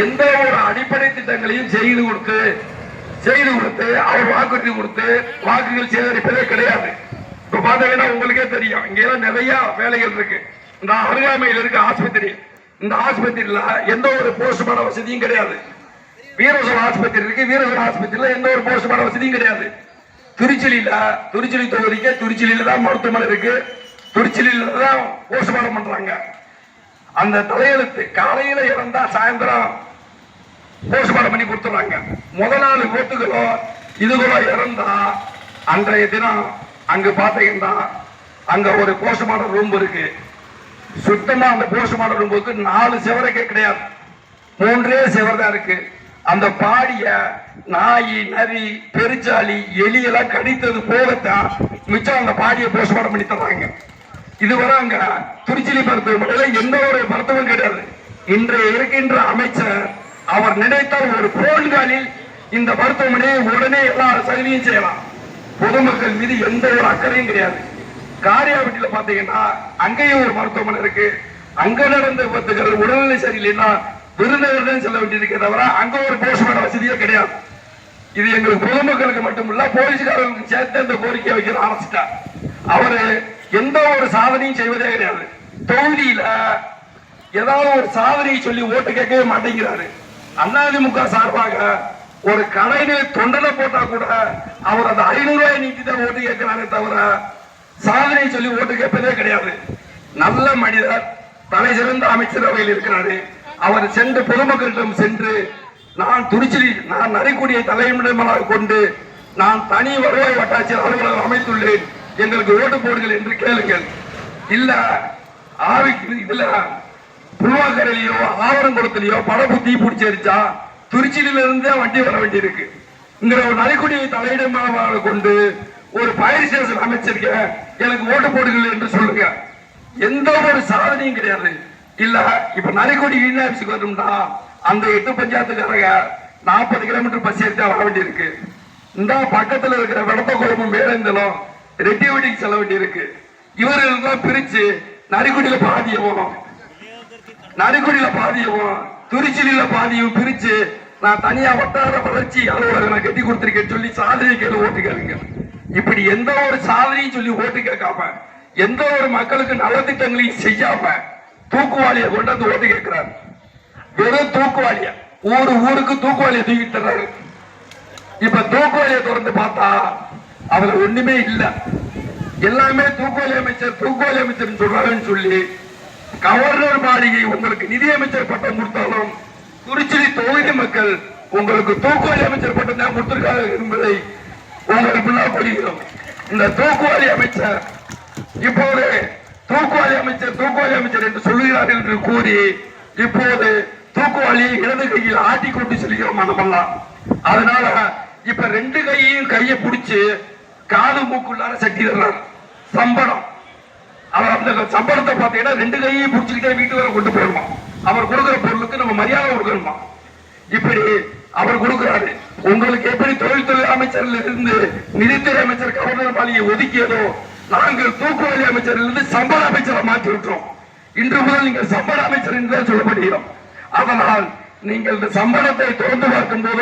எந்த ஒரு அடிப்படை திட்டங்களையும் செய்து கொடுத்து அவர் வாக்குறுதி கொடுத்து வாக்குகள் சேகரிப்பதே கிடையாது. இப்ப பாத்தீங்கன்னா உங்களுக்கே தெரியும், இங்க எல்லாம் நிறைய வேலைகள் இருக்கு. இந்த அருகாமையில் இருக்க ஆஸ்பத்திரி, இந்த ஆஸ்பத்திரியில எந்த ஒரு போஸ்ட்மார்டம் வசதியும் கிடையாது. வீரசோல் ஆஸ்பத்திரி இருக்கு, வீரசோல் ஆஸ்பத்திரியில எந்த ஒரு போஸ்ட்மார்டம் வசதியும் கிடையாது. திருச்சி தொகுதிக்கு திருச்சியில தான் மருத்துவமனை இருக்கு, திருச்சியில தான் போஸ்ட்மார்டம் பண்றாங்க. அந்த தலையெழுத்து காலையில இறந்தா சாயந்தரம் போஸ்ட்மார்டம் பண்ணி கொடுத்துறாங்க. முதல் நாள் ஓட்டுகளோ இதுகளோ இறந்தா அன்றைய தினம் அங்க பாத்தீங்கன்னா அங்க ஒரு போஸ்ட்மார்டம் ரூம் இருக்கு. சுத்தமா அந்த போஸ்ட்மார்டம் ரூமுக்கு 4 செவரே கிடையாது, 3 செவர் தான் இருக்கு. அந்த பாடிய நாய், நரி, பெருச்சாலி, எலி எல்லாம் கடித்தது போகத்தான் மிச்சம் அந்த பாடியை போஸ்ட்மார்டம் பண்ணி தர்றாங்க. இதுவரை அங்க திருச்சி மருத்துவமனையில எந்த ஒரு மருத்துவம் கிடையாது. இன்றைய இருக்கின்ற அமைச்சர் அவர் நினைத்தால் ஒரு போன் காலில் இந்த மருத்துவமனையை உடனே எல்லா சலுகையும் செய்யலாம். பொதுமக்கள் மீது எந்த ஒரு அக்கறையும் கிடையாது. காரியாபட்டியில பாத்தீங்கன்னா அங்கேயும் ஒரு மருத்துவமனை இருக்கு. அங்க நடந்த விபத்துகள் உடல்நிலை சரியில்லைன்னா விருதுநகர் செல்ல வேண்டியிருக்க தவிர அங்க ஒரு போஸ்ட்மார்டம் வசதியே கிடையாது. இது எங்களுக்கு பொதுமக்களுக்கு மட்டுமல்ல, போலீஸ்காரர்களுக்கு சேர்த்து இந்த கோரிக்கை வைக்கிற அரசுட்டா அவரு எந்த ஒரு சாதனையும் செய்வதே கிடையாது. தொகுதியில ஏதாவது ஒரு சாதனையை சொல்லி ஓட்டு கேட்கவே மாட்டேங்கிறாரு. அதிமுக சார்பாக ஒரு கடையில தொண்டனை போட்டா கூட அவர் அந்த 500 ரூபாய் நீட்டி தான் ஓட்டு கேட்கிறாரே தவிர சாதனை சொல்லி ஓட்டு கேட்பதே கிடையாது. நல்ல மனிதர், தலை சிறந்த அமைச்சரவையில் இருக்கிறாரு. அவர் சென்று பொதுமக்களிடம் சென்று நான் நரிக்குடியை தலைமையிடமாக கொண்டு நான் தனி வருவாய் வட்டாட்சியர் அலுவலகம் அமைத்துள்ளேன், எங்களுக்கு ஓட்டு போடுங்கள் என்று கேளுங்கள். இல்ல இதுல புல்வாக்கரையிலயோ ஆவரங்குளத்திலேயோ படப்பு தீ பிடிச்சிருச்சா திருச்சியில இருந்து வண்டி வர வேண்டி இருக்கு. இங்க ஒரு நரிக்குடியை தலையிடமாக கொண்டு ஒரு ஃபயர் ஸ்டேஷன் அமைச்சிருக்க, எனக்கு ஓட்டு போடுங்கள் என்று சொல்லுங்க. எந்த ஒரு சாதனையும் கிடையாது. இல்ல இப்ப நரிக்குடி யூனிவர்சிட்டிக்கு வரணும்னா அந்த 8 பஞ்சாயத்துக்காரங்க 40 கிலோமீட்டர் பஸ் ஏறிட்டா வர வேண்டி இருக்கு. இந்த பக்கத்துல இருக்கிற வெடப்பகுளமும் வேடந்தலும் ரெட்டி வீட்டுக்கு செல்ல வேண்டி இருக்கு. இவர்கள் பிரிச்சு நரிக்குடியில பாதியவும் திருச்சியில பாதியும் பிரிச்சு நான் தனியா வட்டார வளர்ச்சி அலுவலகம் நான் கட்டி கொடுத்திருக்கேன் சொல்லி சாதனை கேட்டு ஓட்டு கேளுங்க. இப்படி எந்த ஒரு சாதனையும் சொல்லி ஓட்டு கேட்காம எந்த ஒரு மக்களுக்கு நலத்திட்டங்களையும் செய்யாம தூக்குவாளியை கொண்டாந்து ஓட்டு கேட்கிறார். வெறும் தூக்குவாளிய ஊருக்கு தூக்குவாளியை தூக்கிட்டு தர்றாரு. இப்ப தூக்குவாளியை திறந்து பார்த்தா அதுல ஒண்ணுமே இல்ல. எல்லாமே தூக்குவாளி அமைச்சர் சொல்றாருன்னு சொல்லி கவர்னர் மாளிகை உங்களுக்கு நிதியமைச்சர் பட்டம் கொடுத்தாலும் திருச்சி தொகுதி மக்கள் உங்களுக்கு தூக்குவாளி அமைச்சர் பட்டம் தான் கொடுத்திருக்காங்க என்பதை உங்களுக்கு புரிகிறோம். இந்த தூக்குவாளி அமைச்சர் இப்போது தூக்குவாளி அமைச்சர் என்று சொல்லுகிறார்கள் என்று கூறி இப்போது தூக்குவாளியை இடது கையில் ஆட்டி கொண்டு செல்கிறோம் நம்மெல்லாம். அதனால இப்ப 2 கையை பிடிச்சு காது மூக்குள்ளார சட்டிடுறார் சம்பளம். அவர் அந்த சம்பளத்தை பார்த்தீங்கன்னா 2 கையையும் பிடிச்சுக்கிட்டே வீட்டு வரை கொண்டு போயிடுமா. அவர் கொடுக்கிற பொருளுக்கு நம்ம மரியாதை கொடுக்கணுமா. இப்படி அவர் கொடுக்கிறாரு. உங்களுக்கு எப்படி தொழில்துறை அமைச்சரில் இருந்து நிதித்துறை அமைச்சர் கவர்னர் மாளிகை ஒதுக்கியதோ நாங்கள் தூக்குவாளி அமைச்சரில் இருந்து சம்பள அமைச்சரை மாற்றி விட்டோம். இன்று முதல் நீங்கள் சம்பள அமைச்சர் என்று சொல்லப்படுகிறோம். அதனால் நீங்கள் இந்த சம்பளத்தை திறந்து பார்க்கும் போது